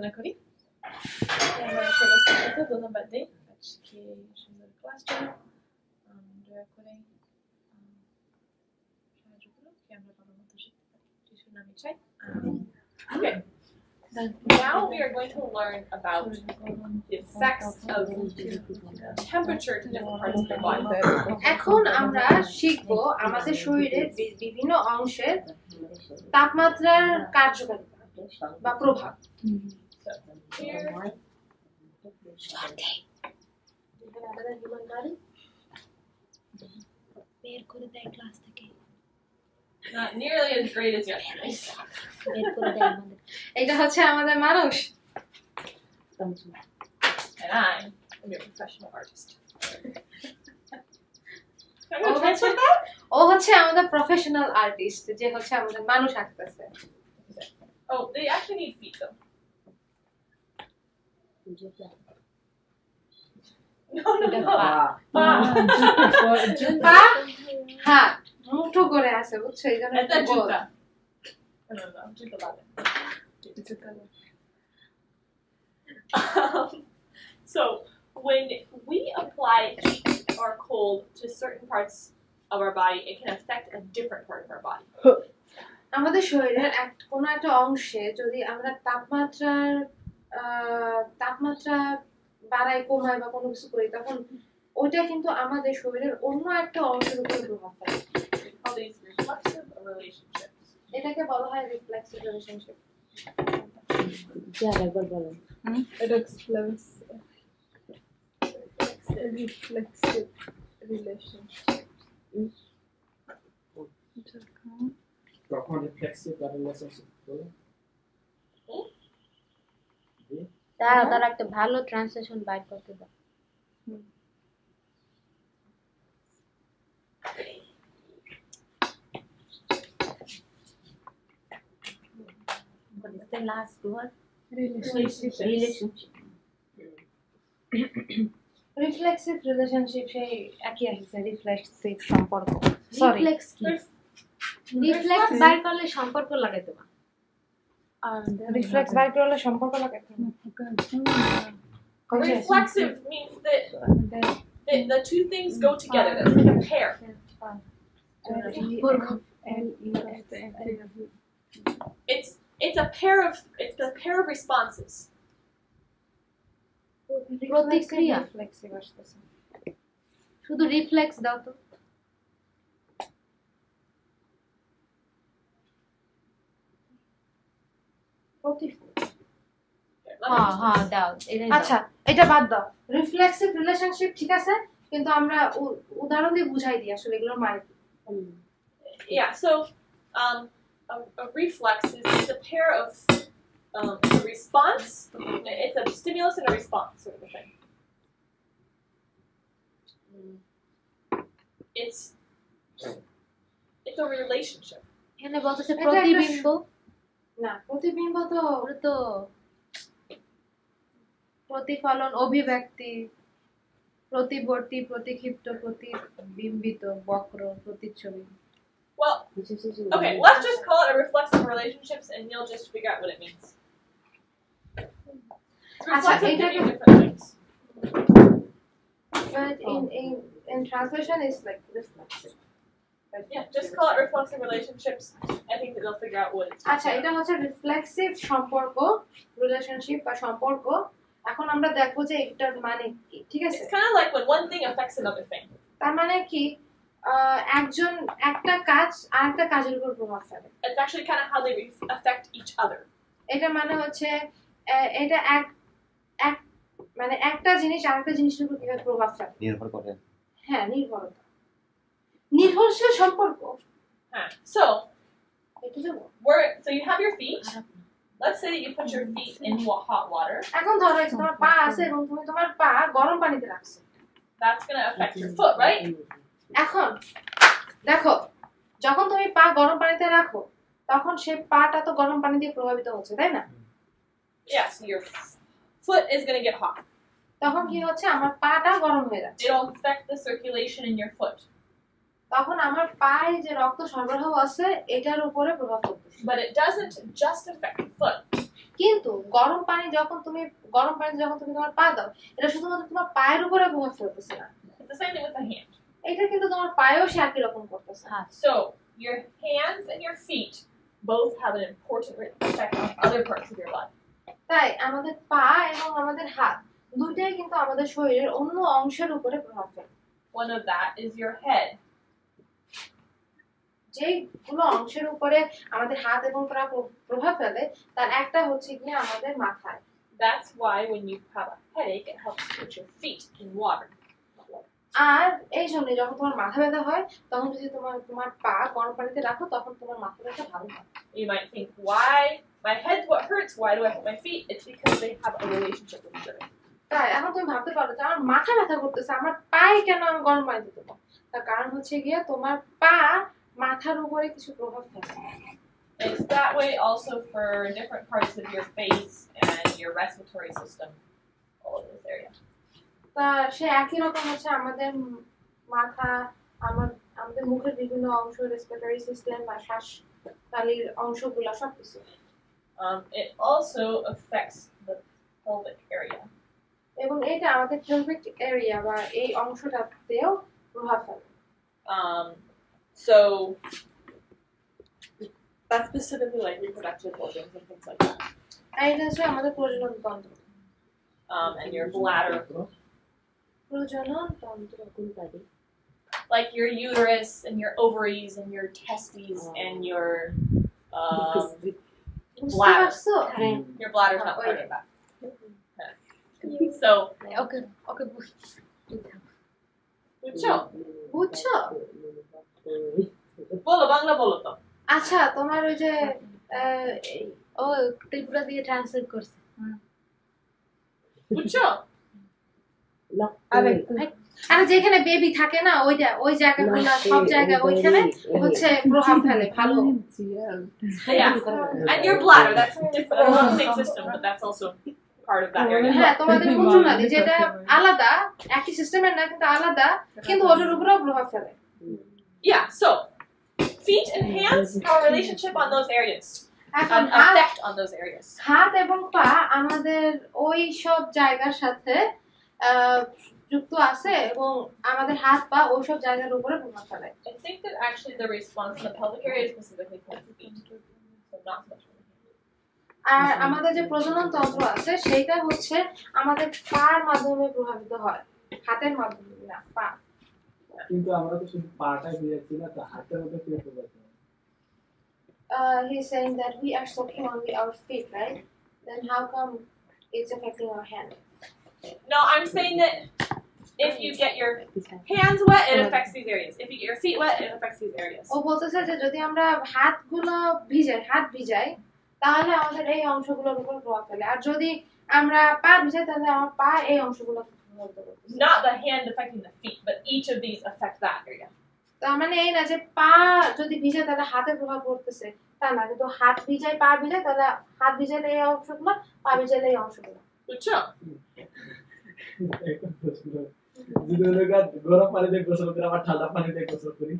প্রার্থনা করি আমরা সর্বস্তকে ধন্যবাদ দিই আজকে সুন্দর ক্লাসটা দয়া করে সাহায্য করুন কি আমরা ভালো মতো শিখতে পারি যিশুর নামে চাই okay now we are going to learn about the effects of temperature to different parts of the body এখন আমরা শিখব আমাদের শরীরের বিভিন্ন অংশের তাপমাত্রার কার্যকারিতা বা প্রভাব বের করে দেয় ক্লাস থেকে not nearly as great as yesterday বের করে দেয় আমাদের এটা হচ্ছে আমাদের মানুষ and I'm a professional artist ও হচ্ছে আমাদের প্রফেশনাল আর্টিস্ট যে হচ্ছে আমাদের মানুষ আঁকতেছে oh they actually need feet though no পা হাত মুঠো করে আছে বুঝছো এই জন্য এটা জুতা no জুতা লাগে so when we apply heat or cold to certain parts of our body it can affect a different part of our body আমাদের শরীরের কোন একটা অংশে যদি আমরা তাপমাত্রা বাড়াই কমাই বা কোনো কিছু করি তখন ওইটা কিন্তু আমাদের শরীরের অন্য একটা অংশের উপর প্রভাব ফেলে এটাকে বলা হয় রিফ্লেক্সিভ রিলেশনশিপ একবার বলেন reflexive relationship তখন রিফ্লেক্সিভ রিলেশনশিপ বলে তারা একটা ভালো ট্রান্সলেশন বাইর করতে দাও What is the last word? Relationship. Reflexive relationship সেই একই আছে রিফ্লেক্সিভ সম্পর্ক সরি রিফ্লেক্স বাইর করলে সম্পর্ক লাগাইতে না রিফ্লেক্স বাইর করলে সম্পর্ক লাগাইতে না reflexive means that the two things go together that's like a pair it's a pair of responses প্রতিক্রিয়া রিফ্লেক্সিভ আসতেছে শুধু রিফ্লেক্স দাও তো হ্যাঁ দাও আচ্ছা এটা বাদ দাও রিফ্লেক্সিভ রিলেশনশিপ ঠিক আছে কিন্তু আমরা উদাহরণ দিয়ে বুঝাই দিই আসলে এগুলোর মানে কি yeah so a reflex is a pair of a response it's a stimulus and a response sort of a thing it's a relationship এখানে বলতেছে প্রতিবিম্ব না প্রতিবিম্ব তো প্রতিফলন অভিব্যক্তি প্রতিবর্তী প্রতিক্ষিপ্ত প্রতিবিম্বিত বক্র প্রতিচ্ছবি well okay let's just call it a reflexive relationships and you'll just figure out what it means reflexive can mean different things but in translation it's like reflexive yeah just call it reflexive relationships I think that they'll figure out what it's আচ্ছা এটা হচ্ছে reflexive সম্পর্ক relationship বা সম্পর্ক এখন আমরা দেখব যে এটার মানে কি ঠিক আছে it's kind of like when one thing affects another thing তার মানে কি একজন একটা কাজ আরেকটা কাজের উপর প্রভাব ফেলে it's actually kind of how they affect each other এটা মানে হচ্ছে এটা এক মানে একটা জিনিস আরেকটা জিনিসের উপর কিভাবে প্রভাব ফেলে নির্ভর করে হ্যাঁ নির্ভরশীল সম্পর্ক হ্যাঁ so এটা যাবো so you have your feet let's say that you put your feet in hot water এখন ধরো তোমার পা আছে এবং তুমি তোমার পা গরম পানিতে রাখছো that's going to affect your foot right এখন দেখো যখন তুমি পা গরম পানিতে রাখো তখন সেই পাটা তো গরম পানি দিয়ে প্রভাবিত হচ্ছে তাই না yes your foot is going to get hot তখন কি হচ্ছে আমার পাটা গরম হয়ে যাচ্ছে it'll affect the circulation in your foot তখন আমার পায়ে যে রক্ত সরবরাহ আছে এটার উপরে প্রভাব পড়ছে but it doesn't just affect the foot কিন্তু গরম পানি যখন তুমি তোমার পা দাও এটা শুধুমাত্র তোমার পায়ের উপরে প্রভাব ফেলতেছে না It's the same thing with the hand. এটা কিন্তু তোমার পায়েও সে একই রকম করতেছে So your hands and your feet both have an important effect on other parts of your body. তাই আমাদের পা এবং আমাদের হাত দুটোই কিন্তু আমাদের শরীরের অন্য অংশের উপরে প্রভাব ফেলে One of that is your head. যেগুলো অংশের উপরে আমাদের হাত এবং পা প্রভাব ফেলে তার একটা হচ্ছে কি আমাদের মাথায় That's why when you have a headache, it helps to put your feet in water. আর এই জন্য যখন তোমার মাথা ব্যথা হয় তখন যদি তোমার পা গরম পানিতে রাখো তখন তোমার মাথা ব্যথা ভালো হয় You might think, why? My head's what hurts. Why do I hurt my feet? It's because they have a relationship with each other. তাই এখন তুমি ভাবতে পারো যে আমার মাথা ব্যথা করতেছে আমার পায়ে কেন আমি গরম পানি দিতে পারবো তার কারণ হচ্ছে গিয়ে তোমার পা মাথার উপরে কিছু প্রভাব ফেলে It's that way also for different parts of your face and your respiratory system, all of this area. তা সে একই রকম হচ্ছে আমাদের মাথা আমাদের মুখের বিভিন্ন অংশ রেসপিরেটরি সিস্টেম বা শ্বাসনালীর অংশগুলো সবকিছু It also affects the pelvic area. এবং এটা আমাদের পেলভিক এরিয়া বা এই অংশটাতেও প্রভাব ফেলে So that's specifically like reproductive organs and things like that. এটা হচ্ছে আমাদের প্রজনন তন্ত্র And your bladder, প্রজনন তন্ত্র like your uterus and your ovaries and your testes and your বুঝতে bladder. পারছো Your bladder's not part of that. So, ওকে ওকে বুঝছো? বুঝছো বলো বাংলা বলো তো। আচ্ছা তোমার ওই যে ও ত্রিপুরা দিয়ে ট্রান্সলেট করছে বুঝছো? আর যেখানে বেবি থাকে না ওই জায়গাগুলো সব জায়গা ওইখানে হচ্ছে প্রভাব ফেলে ভালো Yeah. And your bladder, that's different. That's not the same system, but that's also part of that area. হ্যাঁ তোমাদের মূত্রনালী যেটা আলাদা একই সিস্টেমের না কিন্তু আলাদা কিন্তু ওটার উপরেও প্রভাব ফেলে Yeah, so feet and hands have a relationship on those areas. এখন An effect on those areas. হাত এবং পা আমাদের ওই সব জায়গার সাথে যুক্ত আছে এবং আমাদের হাত পা ওই সব জায়গার উপরে প্রভাব ফেলে I think that actually the response in the pelvic area is specifically for the feet. So not so much for the hands. আর আমাদের যে প্রজনন তন্ত্র আছে সেইটা হচ্ছে আমাদের পার মাধ্যমে প্রভাবিত হয় হাতের মাধ্যমে না পা কিন্তু আমরা তো শুধু পাটাই দিয়েছি না তো হাতের মধ্যে কি প্রভাব পড়ে he's saying that we are soaking only our feet, right? Then how come it's affecting our hand? No, I'm saying that if you get your hands wet, it affects these areas. If you get your feet wet, it affects these areas. ও বলতেছে যে যদি আমরা হাত ভিজাই তাহলে আমাদের এই অংশগুলোর উপর প্রভাব ফেলে আর যদি আমরা পা ভিজাই তাহলে আমার পা এই অংশগুলো প্রভাবিত করতেছে Not the hand affecting the feet, but each of these affect that area. তার মানে এই না যে পা যদি ভিজে তাহলে হাতে প্রভাব পড়তেছে তা না কিন্তু হাত ভিজাই পা ভিজাই তাহলে হাত ভিজাইলে এই অংশগুলো পা ভিজাইলে এই অংশগুলো বুঝছো? যদি গরম পানি দিয়ে গোসল করে আবার ঠান্ডা পানি দিয়ে গোসল করি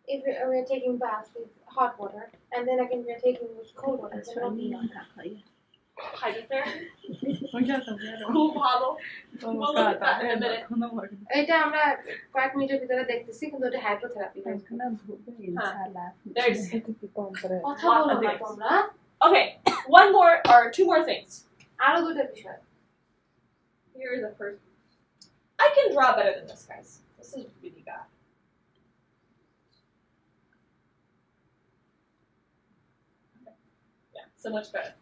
If we are taking bath with hot water and then again we are taking with cold water, then it'll be Hydrotherapy? Cool bottle. We'll look at that in a minute. এটা আমরা কয়েক মিনিটের ভিতরে দেখতেছি কিন্তু এটা হাইড্রোথেরাপি There's কথা বলো না তোমরা okay. One more or two more things. আরো দুটো বিষয় Here is the first. I can draw better than this, guys. This is really bad. Yeah, so much better.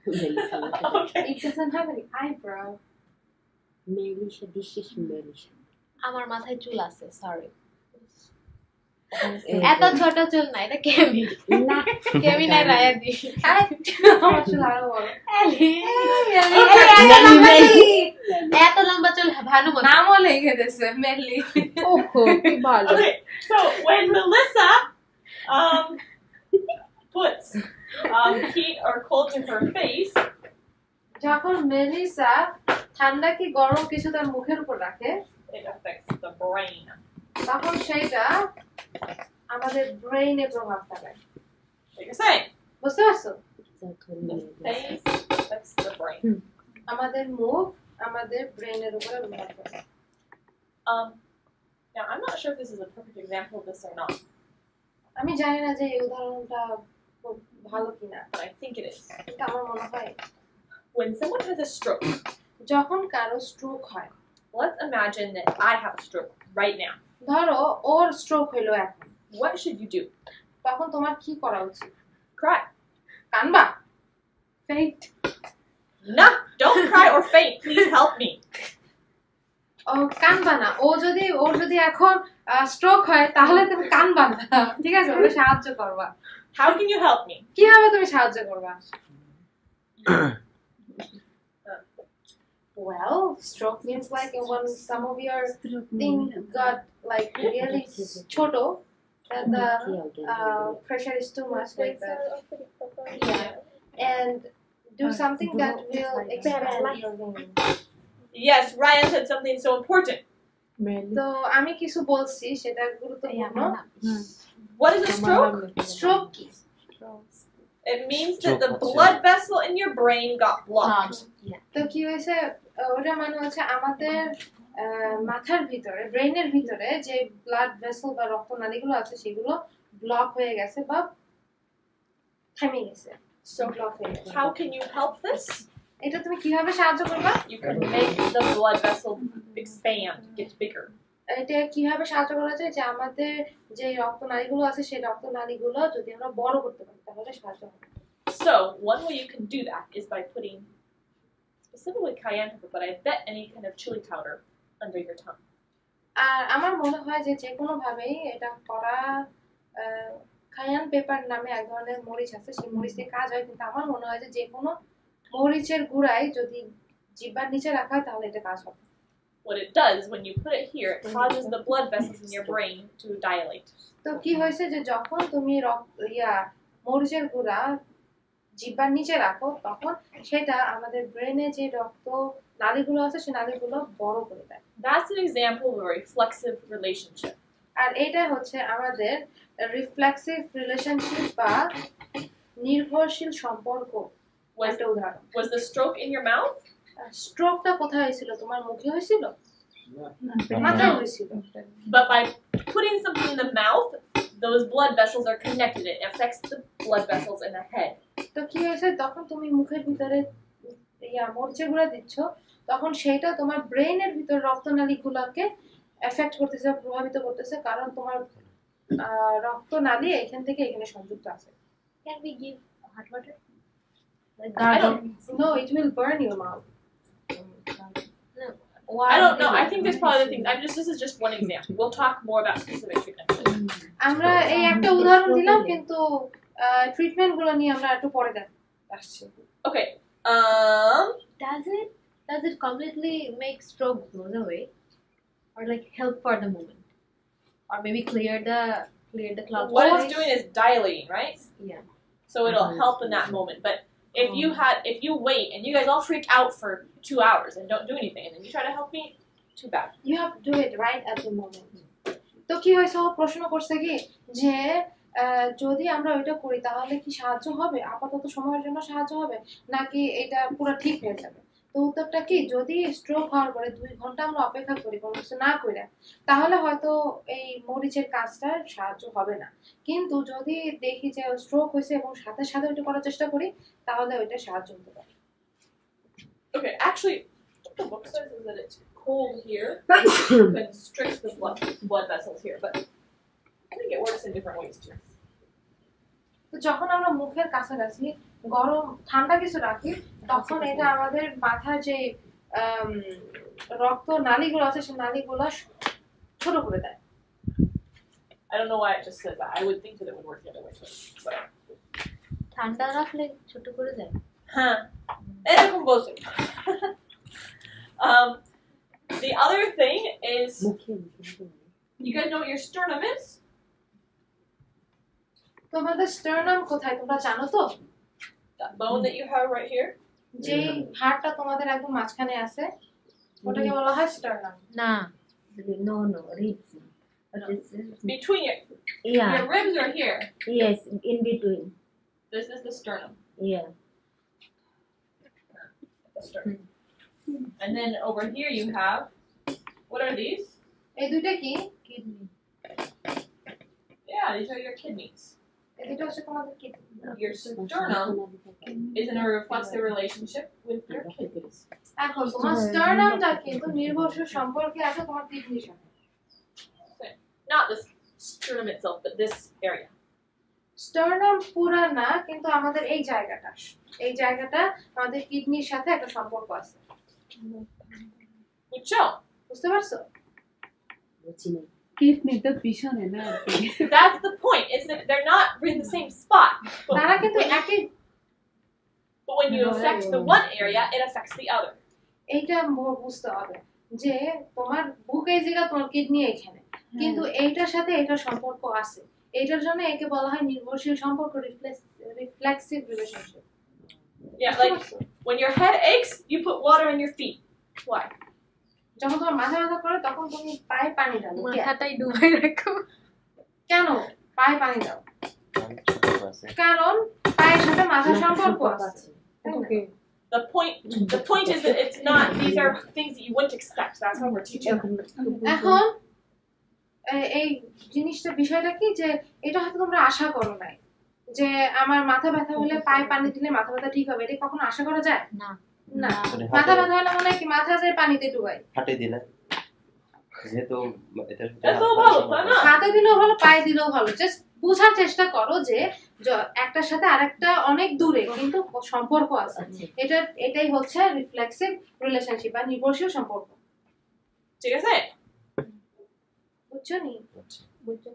Okay. It doesn't have any eyebrow. আমার মাথায় চুল আছে sorry এত ছোট চুল না এটা কেমি না কেমি নাই রায়া দি আমার চুল আরো বড় এত লম্বা চুল ভানুমতি নামও লিখে দিয়েছে মেনলি ওহো কি ভালো Okay, so when Melissa puts heat or cold to her face, যখন মেলিসা ঠান্ডা কি গরম কিছু তার মুখের উপর রাখে it affects the brain. তখন সেইটা আমাদের ব্রেইনে প্রভাব ফেলে What you're saying? বুঝতে পারছো The face affects the brain. আমাদের মুখ আমাদের ব্রেইনের উপরে প্রভাব ফেলে Now I'm not sure if this is a perfect example of this or not, আমি জানি না যে এই উদাহরণটা খুব ভালো কিনা but I think it is. কিন্তু আমার মনে হয় When someone has a stroke, যখন কারো স্ট্রোক হয় let's imagine that I have a stroke right now. ধরো ওর স্ট্রোক হইলো এখন What should you do? তখন তোমার কি করা উচিত Cry. কানবা faint No, don't cry or faint. Please help me. ও কানবা না ওর যদি এখন স্ট্রোক হয় তাহলে তুমি কানবা না ঠিক আছে ওকে সাহায্য করবা How can you help me? কিভাবে তুমি সাহায্য করবা Well, stroke means like when some of your thing got like really choto, that the pressure is too much like that. Yeah. And do something that will expand your vein. Yes, Ryan said something so important. তো আমি কিছু বলছি সেটা গুরুত্বপূর্ণ What is a stroke? Stroke কি It means that the blood vessel in your brain got blocked. তো কি হয়েছে ওটা মানে হচ্ছে আমাদের মাথার ভিতরে ব্রেইনের ভিতরে যে ব্লাড ভেসেল বা রক্তনালীগুলো আছে সেগুলো ব্লক হয়ে গেছে বা থেমে গেছে So ব্লক হয়ে গেছে how can you help this? এটা তুমি কিভাবে সাহায্য করবা You can make the blood vessel expand, get bigger. এটা কিভাবে সাহায্য করা যায় যে আমাদের যে রক্তনালীগুলো আছে সেই রক্তনালীগুলো যদি আমরা বড় করতে পারি তাহলে সাহায্য হবে So one way you can do that is by putting specifically cayenne pepper, but I bet any kind of chili powder under your tongue. আর আমার মনে হয় যে যে কোনো ভাবেই এটা করা কায়ান পেপার নামে এক ধরনের মরিচ আছে সেই মরিচ দিয়ে কাজ হয় কিন্তু আমার মনে হয় যে কোনো মরিচের গুঁড়াই যদি জিহ্বার নিচে রাখা হয় তাহলে এটা কাজ হবে What it does when you put it here, it causes the blood vessels in your brain to dilate. তো কি হয়েছে যে যখন তুমি মরিচের গুঁড়া জিহ্বার নিচে রাখো তখন সেটা আমাদের ব্রেনে যে রক্ত নালীগুলো আছে সেই নালীগুলো বড় করে দেয় That's an example of a reflexive relationship. আর এটা হচ্ছে আমাদের রিফ্লেক্সিভ রিলেশনশিপ বা নির্ভরশীল সম্পর্ক একটা উদাহরণ Was the stroke in your mouth? স্ট্রোকটা কোথায় হয়েছিল তোমার মুখে হয়েছিল মাথায় হয়েছিল But by putting something in the mouth, those blood vessels are connected. It affects the blood vessels in the head. তো কি হয়েছে তখন তুমি মুখের ভিতরে মরিচের গুঁড়া দিচ্ছ তখন সেইটা তোমার ব্রেইনের ভিতর রক্তনালীগুলোকে এফেক্ট করতেছে প্রভাবিত করতেছে কারণ তোমার রক্তনালী এখান থেকে এখানে সংযুক্ত আছে Can we give hot water? No, it will burn your mouth. I don't know. I think there's probably other things. This is just one example. We'll talk more about specific treatments. আমরা এই একটা উদাহরণ দিলাম কিন্তু treatment গুলো নিয়ে আমরা একটু পরে আসছি Okay. Does it completely make stroke goes away, or like help for the moment, or maybe clear the cloud? What it's doing is dilating, right? Yeah. So it'll help in that moment. But if you wait and you guys all freak out for 2 hours and don't do anything, and then you try to help me, too bad. You have to do it right at the moment. তো কি হয়েছে প্রশ্ন করছে কি যে যদি আমরা ওইটা করি তাহলে কি সাহায্য হবে আপাতত সময়ের জন্য সাহায্য হবে নাকি এটা পুরো ঠিক হয়ে যাবে তো উত্তরটা কি যদি স্ট্রোক হওয়ার পরে 2 ঘন্টা আমরা অপেক্ষা করি কোনো কিছু না করে তাহলে হয়তো এই মরিচের কাজটা সাহায্য হবে না কিন্তু যদি দেখি যে স্ট্রোক হয়েছে এবং সাথে সাথে ওইটা করার চেষ্টা করি তাহলে ওইটা সাহায্য হতে পারে Okay, actually, what the book says is that it's cold here constricts the blood vessels here, but I think it works in different ways too. তো যখন আমরা মুখের কাছাকাছি গরম ঠান্ডা কিছু রাখি তখন এটা আমাদের মাথার যে রক্ত নালীগুলো আছে সেই নালীগুলো ছোট করে দেয় I don't know why it just says that. I would think that it would work the other way too. But ঠান্ডা রাখলে ছোট করে যায় এরকম বলছে the other thing is you guys know what your sternum is? তোমাদের sternum কোথায় তোমরা জানো তো That bone that you have right here? যে হাড়টা তোমাদের একদম মাঝখানে আছে ওটাকে বলা হয় স্টার্নাম না no But this is, Between yeah, your ribs are here. yes, in between. This is the sternum. Yeah. The sternum. And then over here you have, what are these? এই দুইটা কি? Kidney. Yeah, these are your kidneys. এই দুইটা হচ্ছে তোমাদের kidney. Your sternum is in a reflexive relationship with your kidneys. এখন তোমার স্টারনামটা কিন্তু নির্ভরশীল সম্পর্কে আছে তোমার কিডনির সাথে। Not the sternum itself, but this area. Sternum পুরা না, কিন্তু আমাদের এই জায়গাটা আমাদের কিডনির সাথে একটা সম্পর্ক আছে। Mucho. বুঝতে পারছো? কিডনিটা পিছনে না আর কি। That's the point, is that they're not in the same spot. তারা কিন্তু একই, But when you affect the one area, it affects the other. এইটা বুঝতে হবে যে তোমার বুক এই জায়গা, তোমার কিডনি এখানে, কিন্তু এইটার সাথে এটার সম্পর্ক আছে। এইটার জন্য একে বলা হয় নির্ভরশীল সম্পর্ক, reflexive relationship. Yeah, like when your head aches, you put water on your feet. Why? যখন তোমার মাথা ব্যথা করে তখন তুমি পায়ে পানি দাও। মাথাটাই ডুবাই রাখো। কেন পায়ে পানি দাও? কারণ পায়ের সাথে মাথার সম্পর্ক আছে। ওকে। The point is that it's not, these are things that you wouldn't expect. That's what we're teaching. এখন এই জিনিসটা বিষয়টা কি, যে এটা হয়তো তোমরা আশা করো নাই যে আমার মাথা ব্যথা হলে পায়ে পানি দিলে মাথা ব্যথা ঠিক হবে। এটা কখনো আশা করা যায় না। না। মাথা ব্যথা হলে মনে হয় কি মাথা যায় পানিতে ডুবাই, হাতে দিলে যেহেতু এটাও ভালো, তাই না? হাতে দিলেও ভালো, পায়ে দিলেও ভালো। জাস্ট বোঝার চেষ্টা করো যে একটার সাথে আরেকটা অনেক দূরে কিন্তু সম্পর্ক আছে। এটাই হচ্ছে রিফ্লেক্সিভ রিলেশনশিপ বা নির্ভরশীল সম্পর্ক। ঠিক আছে? বুঝছো নি? আচ্ছা। বুঝছো।